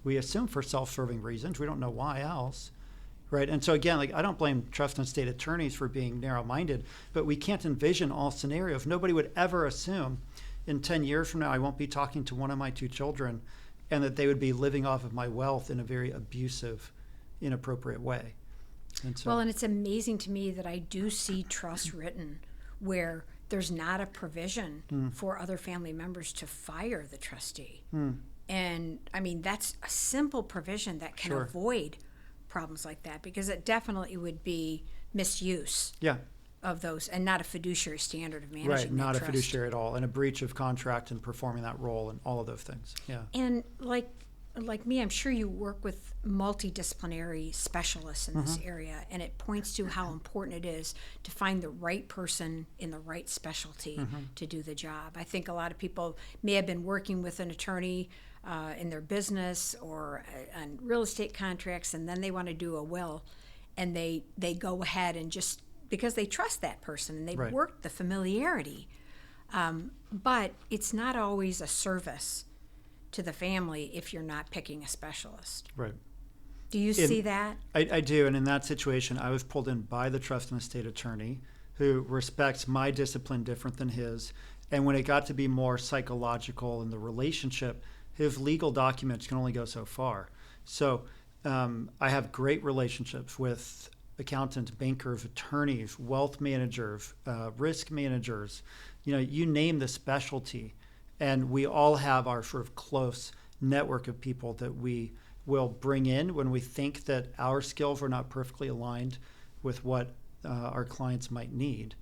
B: We assume for self-serving reasons. We don't know why else, right? And so again, like, I don't blame trust and estate attorneys for being narrow-minded, but we can't envision all scenarios. Nobody would ever assume in 10 years from now I won't be talking to one of my two children and that they would be living off of my wealth in a very abusive, inappropriate way. And so,
A: well, and it's amazing to me that I do see trust written where there's not a provision for other family members to fire the trustee. And I mean, that's a simple provision that can avoid problems like that, because it definitely would be misuse of those, and not a fiduciary standard of managing
B: right, not
A: that
B: a fiduciary at all, and a breach of contract and performing that role and all of those things. Yeah.
A: And like me, I'm sure you work with multidisciplinary specialists in this area, and it points to how important it is to find the right person in the right specialty to do the job. I think a lot of people may have been working with an attorney in their business or on real estate contracts, and then they want to do a will, and they go ahead and just, because they trust that person and they've worked the familiarity. But it's not always a service to the family if you're not picking a specialist.
B: Right.
A: Do you see that?
B: I do, and in that situation, I was pulled in by the trust and estate attorney who respects my discipline different than his. And when it got to be more psychological in the relationship, his legal documents can only go so far. So I have great relationships with accountants, bankers, attorneys, wealth managers, risk managers, you name the specialty. And we all have our sort of close network of people that we will bring in when we think that our skills are not perfectly aligned with what our clients might need.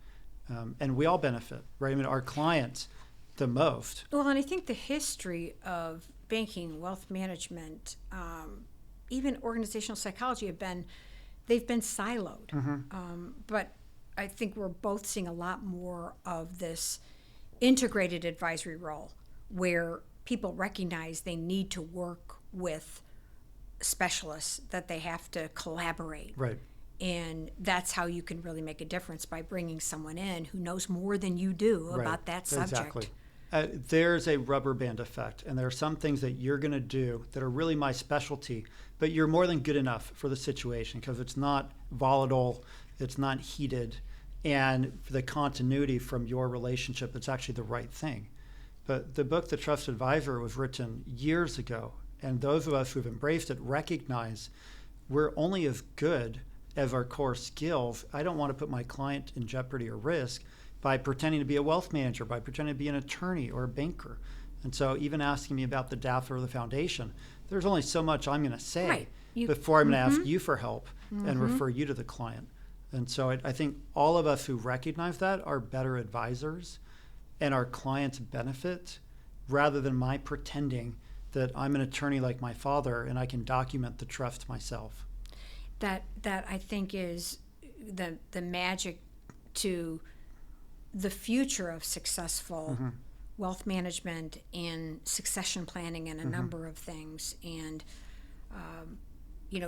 B: And we all benefit, right? I mean, our clients the most.
A: Well, and I think the history of banking, wealth management, even organizational psychology they've been siloed. But I think we're both seeing a lot more of this integrated advisory role where people recognize they need to work with specialists, that they have to collaborate.
B: Right.
A: And that's how you can really make a difference, by bringing someone in who knows more than you do about that subject.
B: Exactly. There's a rubber band effect, and there are some things that you're going to do that are really my specialty, but you're more than good enough for the situation because it's not volatile, it's not heated, and for the continuity from your relationship, it's actually the right thing. But the book, The Trust Advisor, was written years ago, and those of us who've embraced it recognize we're only as good as our core skills. I don't want to put my client in jeopardy or risk by pretending to be a wealth manager, by pretending to be an attorney or a banker. And so even asking me about the DAF or the foundation, there's only so much I'm going to say before I'm going to ask you for help and refer you to the client. And so I think all of us who recognize that are better advisors, and our clients benefit, rather than my pretending that I'm an attorney like my father and I can document the trust myself.
A: That I think is the magic to the future of successful wealth management and succession planning and a number of things. And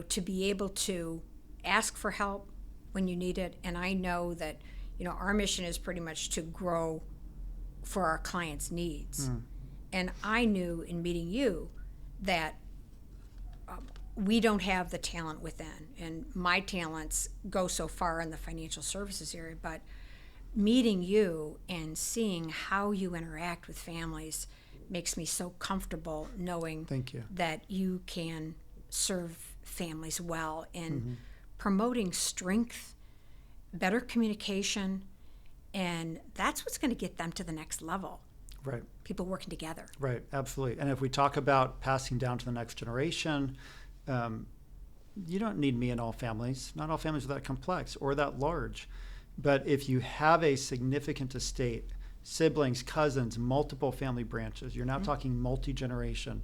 A: to be able to ask for help when you need it. And I know that our mission is pretty much to grow for our clients' needs. And I knew in meeting you that we don't have the talent within, and my talents go so far in the financial services area, but meeting you and seeing how you interact with families makes me so comfortable knowing that you can serve families well in promoting strength, better communication, and that's what's going to get them to the next level.
B: Right.
A: People working together.
B: Right, absolutely. And if we talk about passing down to the next generation, you don't need me in all families. Not all families are that complex or that large. But if you have a significant estate, siblings, cousins, multiple family branches, you're now talking multi-generation.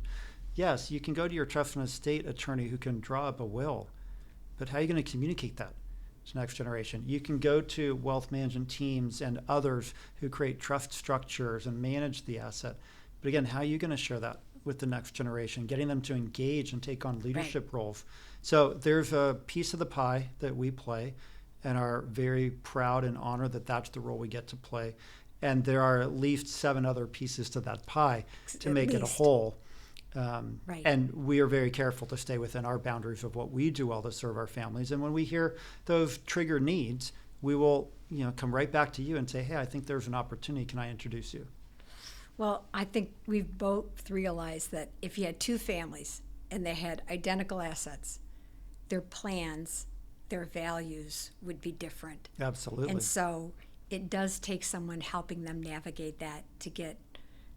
B: Yes, you can go to your trust and estate attorney who can draw up a will, but how are you going to communicate that to next generation? You can go to wealth management teams and others who create trust structures and manage the asset. But again, how are you going to share that with the next generation, getting them to engage and take on leadership roles? So there's a piece of the pie that we play and are very proud and honored that that's the role we get to play. And there are at least 7 other pieces to that pie to make it a whole. And we are very careful to stay within our boundaries of what we do well to serve our families. And when we hear those trigger needs, we will, come right back to you and say, hey, I think there's an opportunity. Can I introduce you?
A: Well, I think we've both realized that if you had 2 families and they had identical assets, their plans, their values would be different.
B: Absolutely.
A: And so it does take someone helping them navigate that to get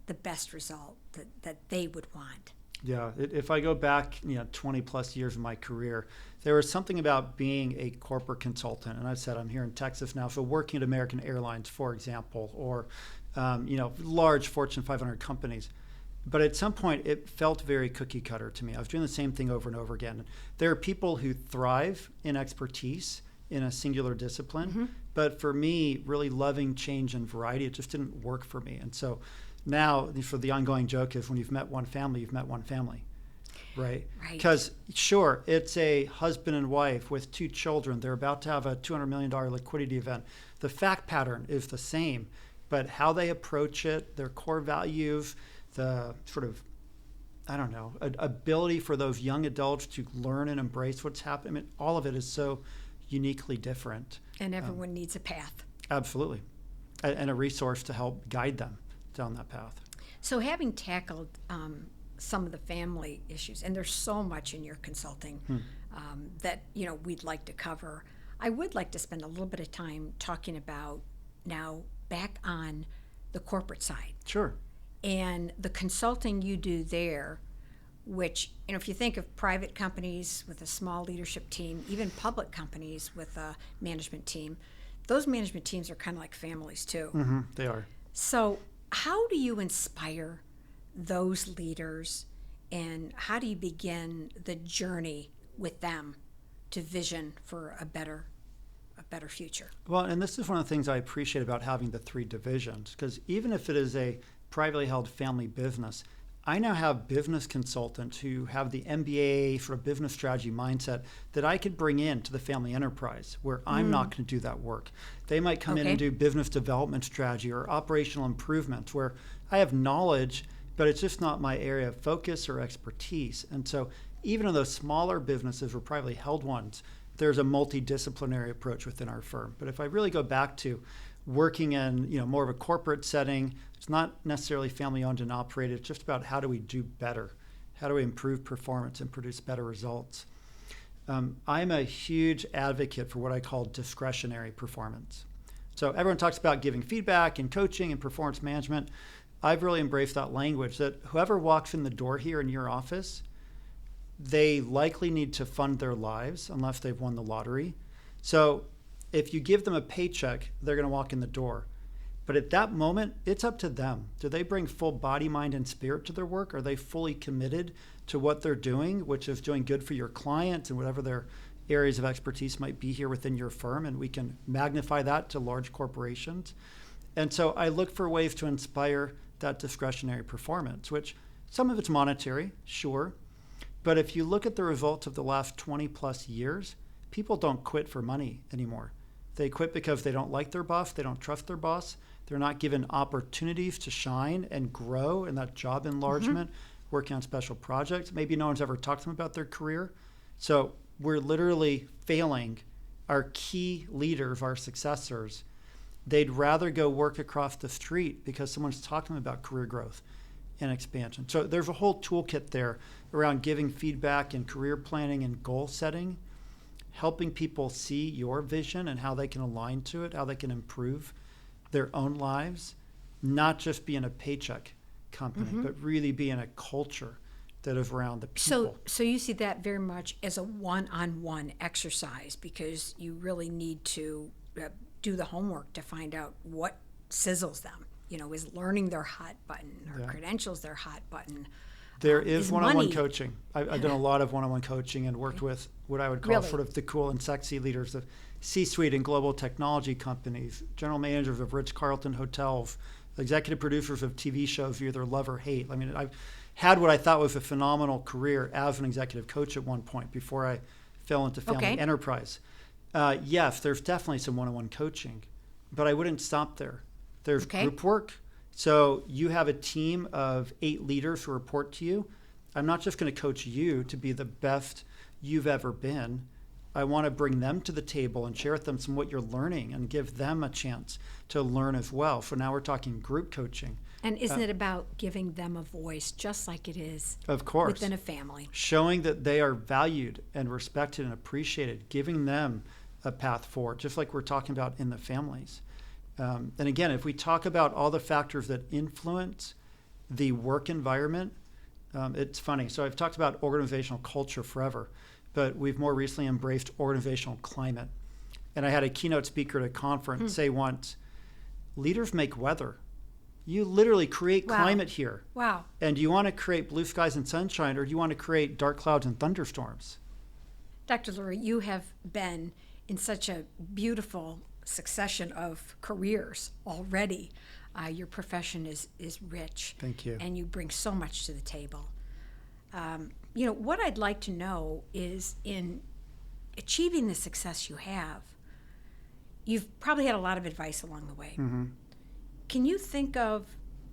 A: the best result that they would want.
B: Yeah, if I go back, 20 plus years of my career, there was something about being a corporate consultant. And I said, I'm here in Texas now, so working at American Airlines, for example, or, large Fortune 500 companies. But at some point, it felt very cookie cutter to me. I was doing the same thing over and over again. There are people who thrive in expertise in a singular discipline. But for me, really loving change and variety, it just didn't work for me. And so now, for the ongoing joke is when you've met one family, you've met one family, right? Because sure, it's a husband and wife with 2 children. They're about to have a $200 million liquidity event. The fact pattern is the same, but how they approach it, their core values, the sort of, ability for those young adults to learn and embrace what's happening. I mean, all of it is so uniquely different.
A: And everyone needs a path.
B: Absolutely. And a resource to help guide them down that path.
A: So having tackled some of the family issues, and there's so much in your consulting that we'd like to cover, I would like to spend a little bit of time talking about now back on the corporate side.
B: Sure.
A: And the consulting you do there, which, if you think of private companies with a small leadership team, even public companies with a management team, those management teams are kind of like families too.
B: They are.
A: So how do you inspire those leaders, and how do you begin the journey with them to vision for a better future? Well,
B: and this is one of the things I appreciate about having the 3 divisions, because even if it is a privately held family business, I now have business consultants who have the MBA sort of business strategy mindset that I could bring in to the family enterprise where I'm not going to do that work. They might come in and do business development strategy or operational improvements where I have knowledge, but it's just not my area of focus or expertise. And so even in those smaller businesses or privately held ones, there's a multidisciplinary approach within our firm. But if I really go back to working in more of a corporate setting, it's not necessarily family owned and operated. It's just about how do we do better? How do we improve performance and produce better results? I'm a huge advocate for what I call discretionary performance. So everyone talks about giving feedback and coaching and performance management. I've really embraced that language that whoever walks in the door here in your office, they likely need to fund their lives unless they've won the lottery. So if you give them a paycheck, they're going to walk in the door. But at that moment, it's up to them. Do they bring full body, mind, and spirit to their work? Are they fully committed to what they're doing, which is doing good for your clients and whatever their areas of expertise might be here within your firm? And we can magnify that to large corporations. And so I look for ways to inspire that discretionary performance, which some of it's monetary, sure. But if you look at the results of the last 20 plus years, people don't quit for money anymore. They quit because they don't like their boss, they don't trust their boss, they're not given opportunities to shine and grow in that job enlargement, working on special projects. Maybe no one's ever talked to them about their career. So we're literally failing our key leaders, our successors. They'd rather go work across the street because someone's talking to them about career growth and expansion. So there's a whole toolkit there around giving feedback and career planning and goal setting, helping people see your vision and how they can align to it, how they can improve their own lives, not just be in a paycheck company, but really be in a culture that is around the people.
A: So you see that very much as a one-on-one exercise, because you really need to do the homework to find out what sizzles them. Is learning their hot button, or credentials their hot button.
B: There is one-on-one
A: money.
B: coaching. I've done a lot of one-on-one coaching and worked with what I would call
A: Really?
B: sort of the cool and sexy leaders of C-suite and global technology companies, general managers of Ritz-Carlton hotels, executive producers of TV shows you either love or hate. I mean, I've had what I thought was a phenomenal career as an executive coach at one point before I fell into family enterprise. Yes, there's definitely some one-on-one coaching, but I wouldn't stop there. There's group work. So you have a team of 8 leaders who report to you. I'm not just going to coach you to be the best you've ever been. I want to bring them to the table and share with them some what you're learning and give them a chance to learn as well. So now we're talking group coaching.
A: And isn't it about giving them a voice, just like it is
B: of course
A: within a family?
B: Showing that they are valued and respected and appreciated, giving them a path forward, just like we're talking about in the families. And again, if we talk about all the factors that influence the work environment, it's funny. So I've talked about organizational culture forever, but we've more recently embraced organizational climate. And I had a keynote speaker at a conference say once, leaders make weather. You literally create climate here.
A: Wow.
B: And do you want to create blue skies and sunshine, or do you want to create dark clouds and thunderstorms?
A: Dr. Lurey, you have been in such a beautiful succession of careers already. Your profession is rich.
B: Thank you.
A: And you bring so much to the table. What I'd like to know is, in achieving the success you have, you've probably had a lot of advice along the way. Mm-hmm. Can you think of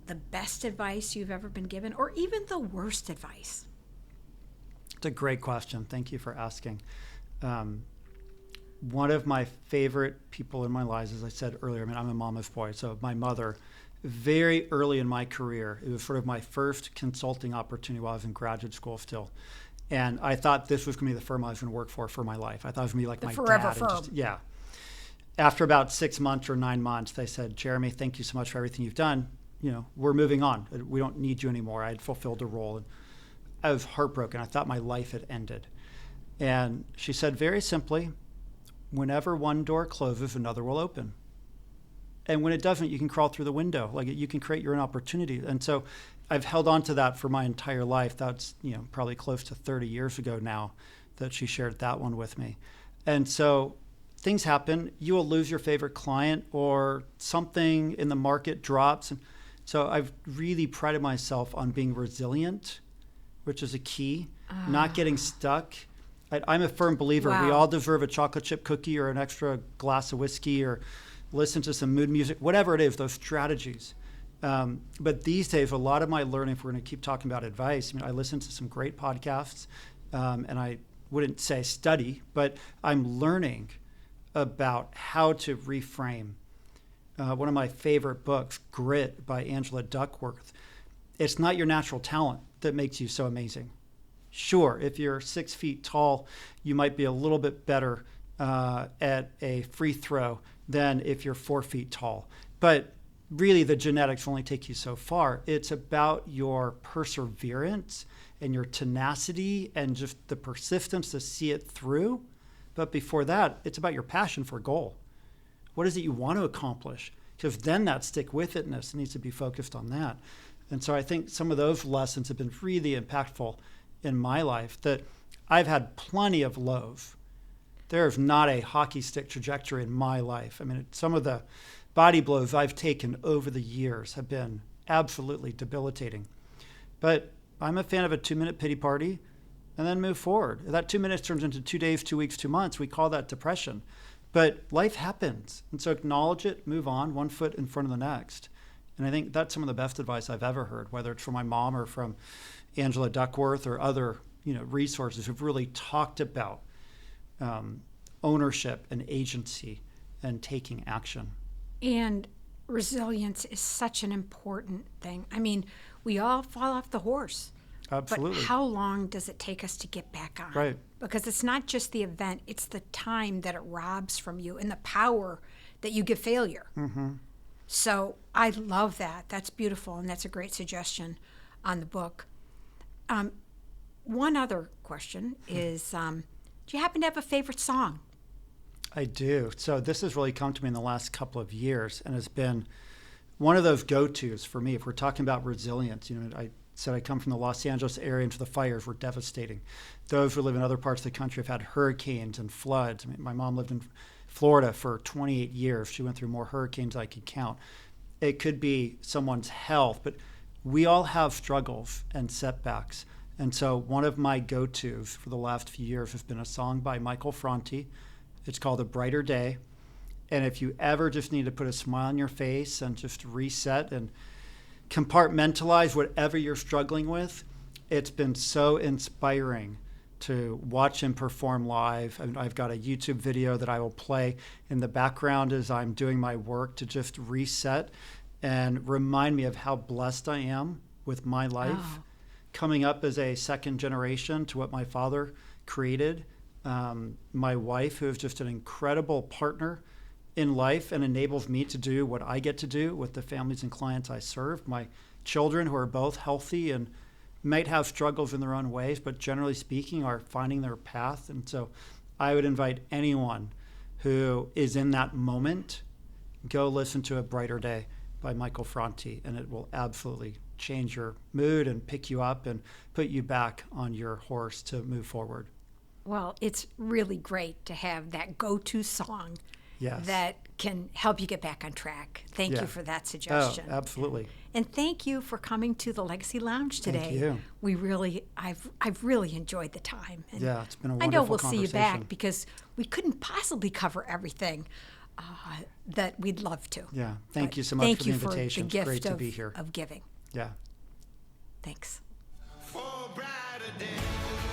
A: the best advice you've ever been given, or even the worst advice?
B: It's a great question. Thank you for asking. One of my favorite people in my lives, as I said earlier, I'm a mama's boy, so my mother, very early in my career, it was sort of my first consulting opportunity while I was in graduate school still. And I thought this was going to be the firm I was going to work for my life. I thought it was going to be like
A: the
B: my
A: forever
B: dad.
A: Firm.
B: After about 6 months or 9 months, they said, Jeremy, thank you so much for everything you've done. We're moving on. We don't need you anymore. I had fulfilled a role. And I was heartbroken. I thought my life had ended. And she said very simply, whenever one door closes, another will open. And when it doesn't, you can crawl through the window. Like, you can create your own opportunity. And so I've held on to that for my entire life. That's, probably close to 30 years ago now that she shared that one with me. And so things happen. You will lose your favorite client, or something in the market drops. And so I've really prided myself on being resilient, which is a key, not getting stuck. I'm a firm believer.
A: Wow.
B: We all deserve a chocolate chip cookie or an extra glass of whiskey, or listen to some mood music, whatever it is, those strategies. But these days, a lot of my learning, if we're going to keep talking about advice, I listen to some great podcasts, and I wouldn't say study, but I'm learning about how to reframe. One of my favorite books, Grit by Angela Duckworth. It's not your natural talent that makes you so amazing. Sure, if you're 6 feet tall, you might be a little bit better at a free throw than if you're 4 feet tall. But really, the genetics only take you so far. It's about your perseverance and your tenacity and just the persistence to see it through. But before that, it's about your passion for a goal. What is it you want to accomplish? Because then that stick-with-itness needs to be focused on that. And so I think some of those lessons have been really impactful in my life, that I've had plenty of lows. There's not a hockey stick trajectory in my life. Some of the body blows I've taken over the years have been absolutely debilitating. But I'm a fan of a 2-minute pity party and then move forward. If that 2 minutes turns into 2 days, 2 weeks, 2 months, we call that depression. But life happens. And so acknowledge it, move on, one foot in front of the next. And I think that's some of the best advice I've ever heard, whether it's from my mom or from Angela Duckworth or other resources who've really talked about ownership and agency and taking action.
A: And resilience is such an important thing. We all fall off the horse.
B: Absolutely.
A: But how long does it take us to get back on?
B: Right.
A: Because it's not just the event, it's the time that it robs from you and the power that you give failure. Mm-hmm. So I love that. That's beautiful, and that's a great suggestion on the book. one other question is, do you happen to have a favorite song?
B: I do. So this has really come to me in the last couple of years and has been one of those go-tos for me. If we're talking about resilience, I said I come from the Los Angeles area, and the fires were devastating. Those who live in other parts of the country have had hurricanes and floods. I mean, my mom lived in Florida for 28 years. She went through more hurricanes than I could count. It could be someone's health, but we all have struggles and setbacks. And so one of my go-tos for the last few years has been a song by Michael Franti. It's called A Brighter Day. And if you ever just need to put a smile on your face and just reset and compartmentalize whatever you're struggling with, it's been so inspiring to watch him perform live. And I've got a YouTube video that I will play in the background as I'm doing my work to just reset and remind me of how blessed I am with my life.
A: Oh.
B: Coming up as a second generation to what my father created. My wife, who is just an incredible partner in life and enables me to do what I get to do with the families and clients I serve. My children, who are both healthy and might have struggles in their own ways, but generally speaking are finding their path. And so I would invite anyone who is in that moment, go listen to A Brighter Day by Michael Franti, and it will absolutely change your mood and pick you up and put you back on your horse to move forward.
A: Well, it's really great to have that go-to song that can help you get back on track. Thank you for that suggestion.
B: Oh, absolutely.
A: And thank you for coming to the Legacy Lounge today.
B: Thank you.
A: I've really enjoyed the time. And
B: it's been a wonderful
A: I know we'll
B: conversation.
A: see you back because we couldn't possibly cover everything that we'd love to.
B: Yeah, thank you so much for the invitation. It's great to be here.
A: Of giving.
B: Yeah.
A: Thanks.
C: For a brighter day.